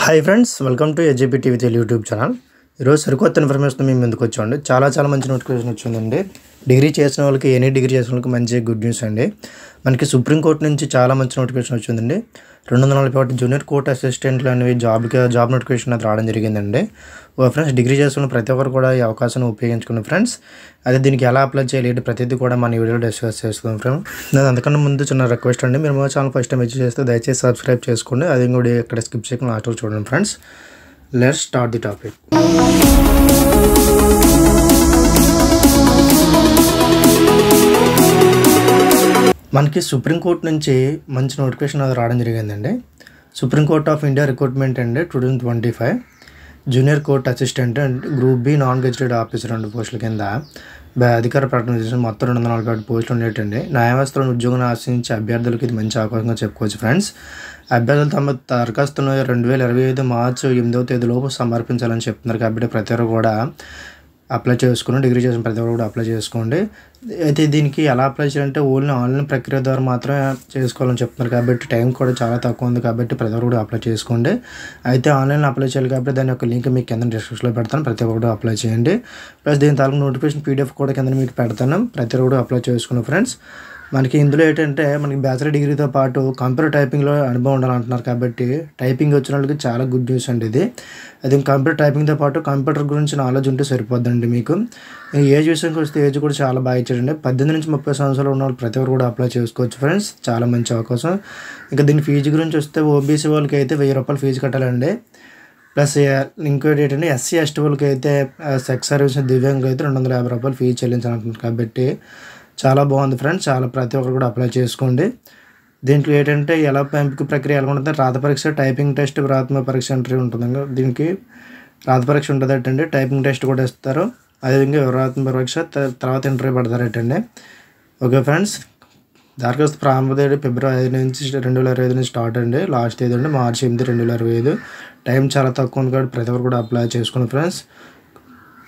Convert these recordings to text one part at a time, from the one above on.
Hi friends, welcome to ఎడ్జిపిటీ with YouTube channel. ఈరోజు సరికొత్త ఇన్ఫర్మేషన్ మేము ముందుకు వచ్చామండి. చాలా మంచి నోటిఫికేషన్ వచ్చిందండి. డిగ్రీ చేసిన వాళ్ళకి, ఎనీ డిగ్రీ చేసిన వాళ్ళకి మంచి గుడ్ న్యూస్ అండి. మనకి సుప్రీంకోర్టు నుంచి చాలా మంచి నోటిఫికేషన్ వచ్చిందండి. 241 జూనియర్ కోర్ట్ అసిస్టెంట్లు అనేవి జాబ్ నోటిఫికేషన్ అది రావడం జరిగిందండి. ఫ్రెండ్స్, డిగ్రీ చేసుకున్న ప్రతి ఒక్కరు కూడా ఈ అవకాశాన్ని ఉపయోగించుకున్న ఫ్రెండ్స్. అదే దీనికి ఎలా అప్లై చేయాలి ఏంటి ప్రతిదీ కూడా మన వీడియోలో డిస్కస్ చేసుకుందాం ఫ్రెండ్స్. నేను అంతకన్నా ముందు చిన్న రిక్వెస్ట్ అండి, మీరు మా ఛానల్ ఫస్ట్ టైం విజిట్ చేస్తే దయచేసి సబ్స్క్రైబ్ చేసుకోండి. అది కూడా ఇక్కడ స్కిప్ చేయకుండా లాస్ట్ చూడండి friends. Let's start the topic. మనకి సుప్రీంకోర్టు నుంచి మంచి నోటిఫికేషన్ అది రావడం జరిగిందండి. సుప్రీంకోర్ట్ ఆఫ్ ఇండియా రిక్రూట్మెంట్ అండి 2025 junior court assistant and group B non gazetted officer 2 పోస్టుల కింద అధికార ప్రకటన చేసిన మొత్తం 241 పోస్టులు ఉండేటండి. న్యాయవ్యవస్థలో ఉద్యోగం ఆశించే అభ్యర్థులకి ఇది మంచి అవకాశంగా చెప్పుకోవచ్చు ఫ్రెండ్స్. అభ్యర్థులు తమ దరఖాస్తును 2025 మార్చి 8వ తేదీలోపు సమర్పించాలని చెప్తున్నారు. కాబట్టి ప్రతి ఒక్కరు కూడా అప్లై చేసుకుని, డిగ్రీ చేసిన ప్రతి ఒక్కరు కూడా అప్లై చేసుకోండి. అయితే దీనికి ఎలా అప్లై చేయాలంటే ఓన్లీ ఆన్లైన్ ప్రక్రియ ద్వారా మాత్రమే చేసుకోవాలని చెప్తున్నారు. కాబట్టి టైం కూడా చాలా తక్కువ ఉంది. కాబట్టి ప్రతి ఒక్కరు కూడా అప్లై చేసుకోండి. అయితే ఆన్లైన్లో అప్లై చేయాలి కాబట్టి దాని యొక్క లింక్ మీకు కింద డిస్క్రిప్షన్లో పెడతాను. ప్రతి ఒక్కరు కూడా అప్లై చేయండి. ప్లస్ దీని తాలూకు నోటిఫికేషన్ PDF కూడా కింద మీకు పెడతాను. ప్రతి ఒక్కరు కూడా అప్లై చేసుకుని ఫ్రెండ్స్. మనకి ఇందులో ఏంటంటే మనకి బ్యాచిలర్ డిగ్రీతో పాటు కంప్యూటర్ టైపింగ్లో అనుభవం ఉండాలంటున్నారు. కాబట్టి టైపింగ్ వచ్చిన వాళ్ళకి చాలా గుడ్ న్యూస్ అండి ఇది. అది కంప్యూటర్ టైపింగ్తో పాటు కంప్యూటర్ గురించి నాలెడ్జ్ ఉంటే సరిపోద్దండి మీకు. ఏజ్ విషయానికి వస్తే ఏజ్ కూడా చాలా బాగా ఇచ్చాడండి. 18 నుంచి 30 సంవత్సరాలు ఉన్న వాళ్ళు ప్రతి ఒక్కరు కూడా అప్లై చేసుకోవచ్చు ఫ్రెండ్స్. చాలా మంచి అవకాశం. ఇంకా దీని ఫీజు గురించి వస్తే OBC వాళ్ళకి అయితే 1000 రూపాయలు ఫీజు కట్టాలండి. ప్లస్ ఇంకోటి ఏంటంటే SC ST వాళ్ళకి అయితే సెక్స్ సర్వీస్ దివ్యాంగులు అయితే 250 రూపాయలు ఫీజు చెల్లించాలంటున్నారు. కాబట్టి చాలా బాగుంది ఫ్రెండ్స్. ప్రతి ఒక్కరు కూడా అప్లై చేసుకోండి. దీంట్లో ఏంటంటే ఎలా ఎంపిక ప్రక్రియ ఎలా ఉంటుంది, రాత పరీక్ష, టైపింగ్ టెస్ట్, వ్రాత్మక పరీక్ష ఇంటర్వ్యూ ఉంటుందండి. దీనికి రాత పరీక్ష ఉంటుందటండి, టైపింగ్ టెస్ట్ కూడా ఇస్తారు. అదేవిధంగా వ్రాత్మక పరీక్ష తర్వాత ఇంటర్వ్యూ పడతారటండి. ఓకే ఫ్రెండ్స్, దరఖాస్తు ప్రారంభ తేదీ February 5 నుంచి 2025 నుంచి స్టార్ట్ అండి. లాస్ట్ తేదీ అండి March 8, 2025. టైం చాలా తక్కువ ఉంది కాబట్టి ప్రతి ఒక్కరు కూడా అప్లై చేసుకోండి ఫ్రెండ్స్.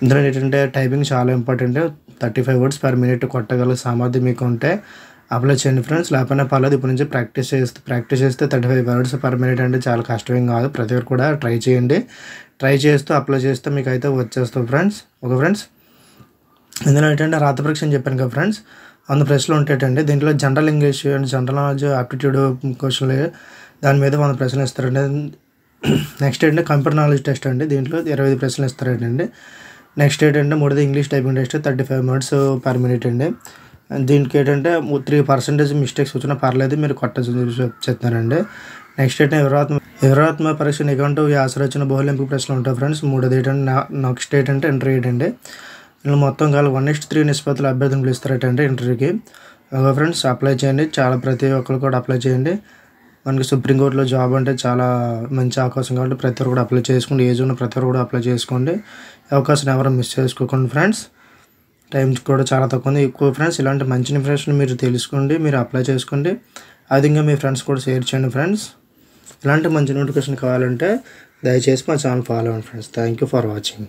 ఇందులో ఏంటంటే టైపింగ్ చాలా ఇంపార్టెంట్. 35 words per minute కొట్టగల సామర్థ్యం మీకు ఉంటే అప్లై చేయండి ఫ్రెండ్స్. లేకపోయినా పర్లేదు, ఇప్పుడు నుంచి ప్రాక్టీస్ చేస్తే 35 words per minute అంటే చాలా కష్టమేం కాదు. ప్రతి ఒక్కరు కూడా ట్రై చేయండి. ట్రై చేస్తూ అప్లై చేస్తే మీకు అయితే వచ్చేస్తాం ఫ్రెండ్స్. ఓకే ఫ్రెండ్స్, ఇందులో ఏంటంటే రాత పరీక్ష అని చెప్పాను కదా ఫ్రెండ్స్. 100 ప్రశ్నలు ఉంటాయండి. దీంట్లో general English and general knowledge, aptitude క్వశ్చన్లు దాని మీద 100 ప్రశ్నలు ఇస్తారండి. నెక్స్ట్ ఏంటంటే కంప్యూటర్ నాలెడ్జ్ టెస్ట్ అండి. దీంట్లో 25 ప్రశ్నలు ఇస్తారండి. నెక్స్ట్ ఏంటంటే మూడోది English typing test 35 minutes per minute అండి. దీనికి ఏంటంటే 3% మిస్టేక్స్ వచ్చినా పర్లేదు, మీరు కొట్టచ్చు చెప్తున్నారండి. నెక్స్ట్ ఏంటంటే వివరాత్మక పరీక్ష, నిఘంటు, వ్యాసరచన, బహుళ ఎంపిక ప్రశ్నలు ఉంటాయి ఫ్రెండ్స్. మూడోది ఏంటంటే నెక్స్ట్ ఏంటంటే ఇంటర్వ్యూ అండి. ఇందులో మొత్తం కాదు 1:3 నిష్పత్తులు అభ్యర్థులు పిలుస్తారటండి ఇంటర్వ్యూకి. ఓకే ఫ్రెండ్స్, అప్లై చేయండి. ప్రతి ఒక్కరు కూడా అప్లై చేయండి. మనకి సుప్రీంకోర్టులో జాబ్ అంటే చాలా మంచి అవకాశం కాబట్టి ప్రతి ఒక్కరు కూడా అప్లై చేసుకోండి. ఏజ్ ఉన్న ప్రతి ఒక్కరు కూడా అప్లై చేసుకోండి. అవకాశం ఎవరు మిస్ చేసుకోకండి ఫ్రెండ్స్. టైం కూడా చాలా తక్కువ ఉంది. ఎక్కువ ఫ్రెండ్స్, ఇలాంటి మంచి ఇన్ఫర్మేషన్ మీరు తెలుసుకోండి, మీరు అప్లై చేసుకోండి. అదిగా మీ ఫ్రెండ్స్ కూడా షేర్ చేయండి ఫ్రెండ్స్. ఇలాంటి మంచి నోటిఫికేషన్ కావాలంటే దయచేసి మా ఛానల్ ఫాలో అవ్వండి friends. Thank you for watching.